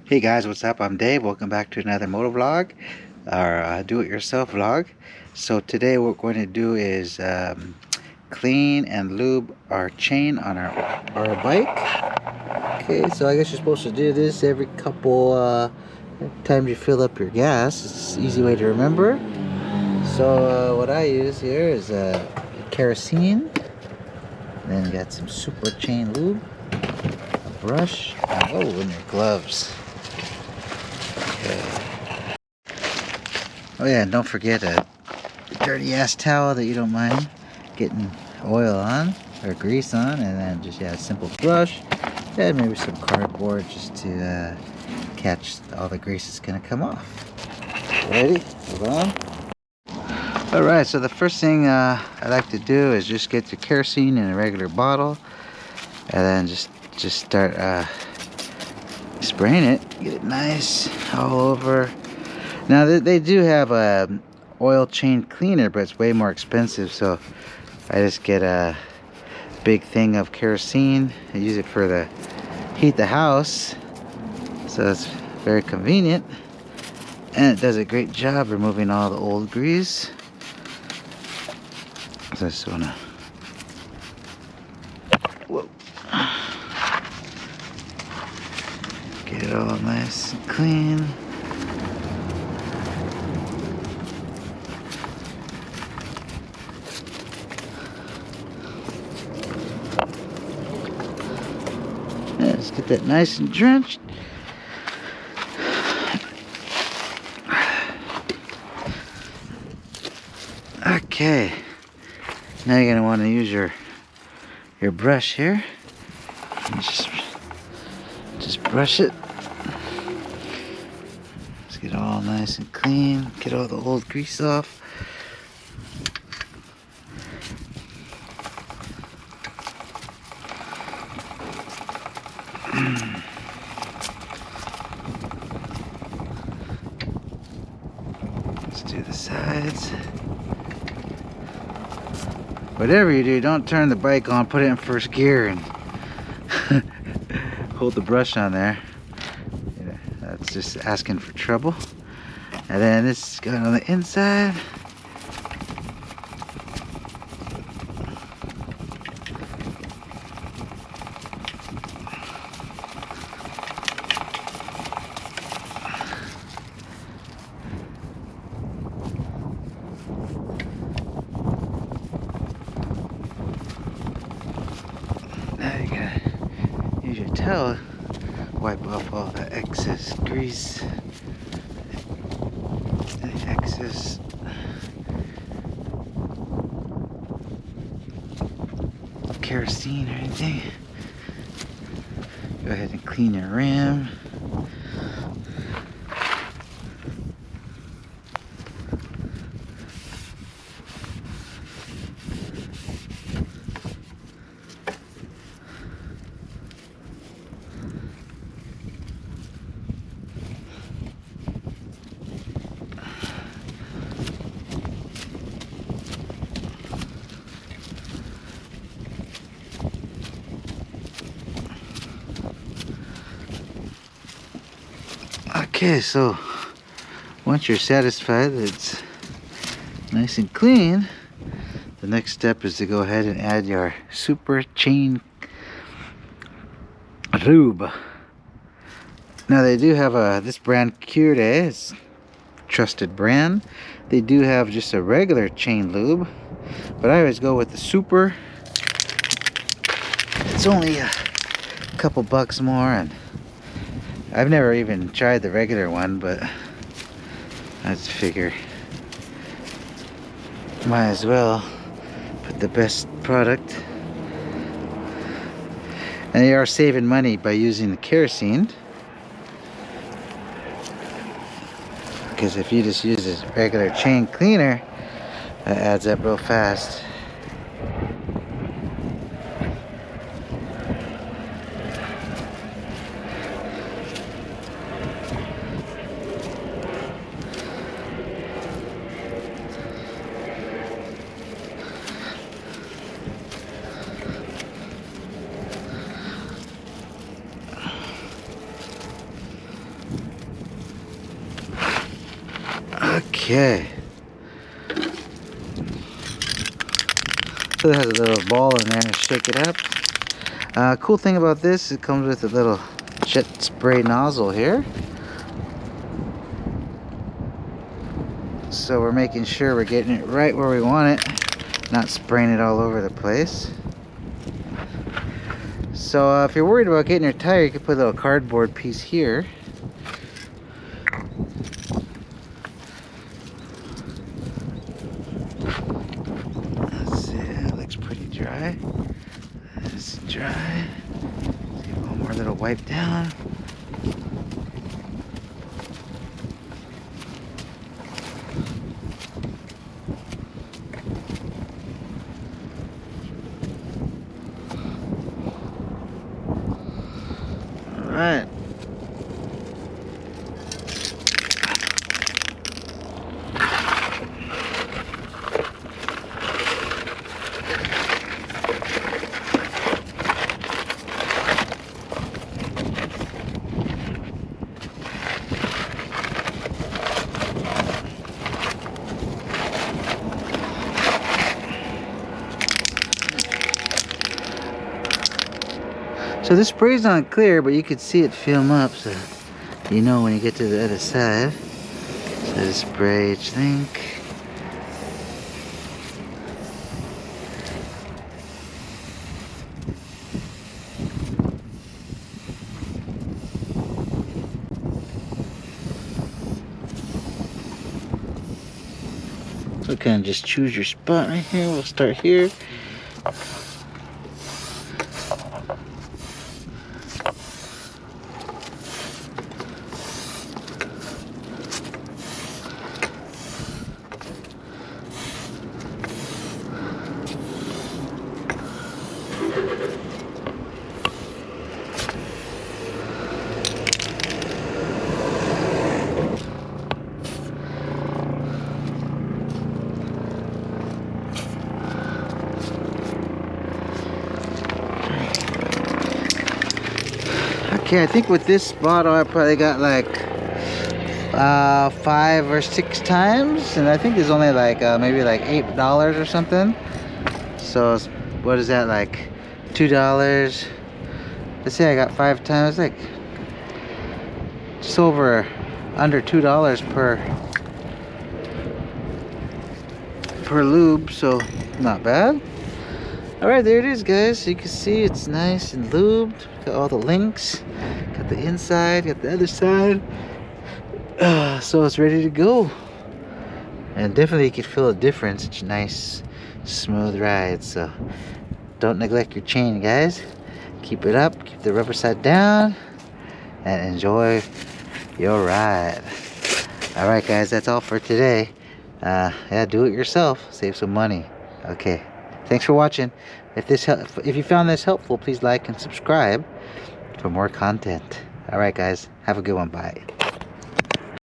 Hey guys, what's up? I'm Dave. Welcome back to another motor vlog, or do-it-yourself vlog. So today what we're going to do is clean and lube our chain on our bike. Okay, so I guess you're supposed to do this every couple times you fill up your gas. It's an easy way to remember. So what I use here is kerosene. Then got some super chain lube, a brush, and your gloves. Oh yeah, and don't forget a dirty ass towel that you don't mind getting oil on or grease on, and then just a simple brush and maybe some cardboard just to catch all the grease that's gonna come off. Ready? Move on. Alright, so the first thing I like to do is just get the kerosene in a regular bottle and then just start spraying it, get it nice all over. Now they do have a oil chain cleaner, but it's way more expensive, so I just get a big thing of kerosene. I use it for the heat the house, so it's very convenient, and it does a great job removing all the old grease. So I just wanna, whoa, get it all nice and clean. Let's get that nice and drenched. Okay, now you're gonna want to use your brush here. And just brush it. Let's get it all nice and clean. Get all the old grease off. Let's do the sides. Whatever you do, don't turn the bike on, put it in first gear and hold the brush on there. Yeah, that's just asking for trouble. And then this going on the inside. Now you gotta use your towel, wipe off all the excess grease, the excess kerosene or anything. Go ahead and clean your rim. Okay, so once you're satisfied that it's nice and clean, the next step is to go ahead and add your super chain lube. Now they do have this brand Cure, it's a trusted brand. They do have just a regular chain lube, but I always go with the super. It's only a couple bucks more, and I've never even tried the regular one, but I just figure might as well put the best product. And you are saving money by using the kerosene, because if you just use this regular chain cleaner, that adds up real fast. Okay. So it has a little ball in there. Shake it up. Cool thing about this, it comes with a little jet spray nozzle here. So we're making sure we're getting it right where we want it, not spraying it all over the place. So if you're worried about getting your tire, you can put a little cardboard piece here. That's it. It looks pretty dry. It's dry. Let's give one more little wipe down. All right. So this spray's not clear, but you can see it film up, so you know when you get to the other side. So just spray each thing. So kind of just choose your spot right here. We'll start here. Okay, I think with this bottle I probably got like 5 or 6 times, and I think there's only like maybe like $8 or something. So what is that, like $2? Let's say I got 5 times, like just over under $2 per lube, so not bad. Alright, there it is, guys. So you can see it's nice and lubed. Got all the links. Got the inside, got the other side. So it's ready to go. And definitely you can feel a difference. It's a nice, smooth ride. So don't neglect your chain, guys. Keep it up, keep the rubber side down, and enjoy your ride. Alright, guys, that's all for today. Yeah, do it yourself. Save some money. Okay. Thanks for watching. If you found this helpful, please like and subscribe for more content. Alright, guys, have a good one. Bye.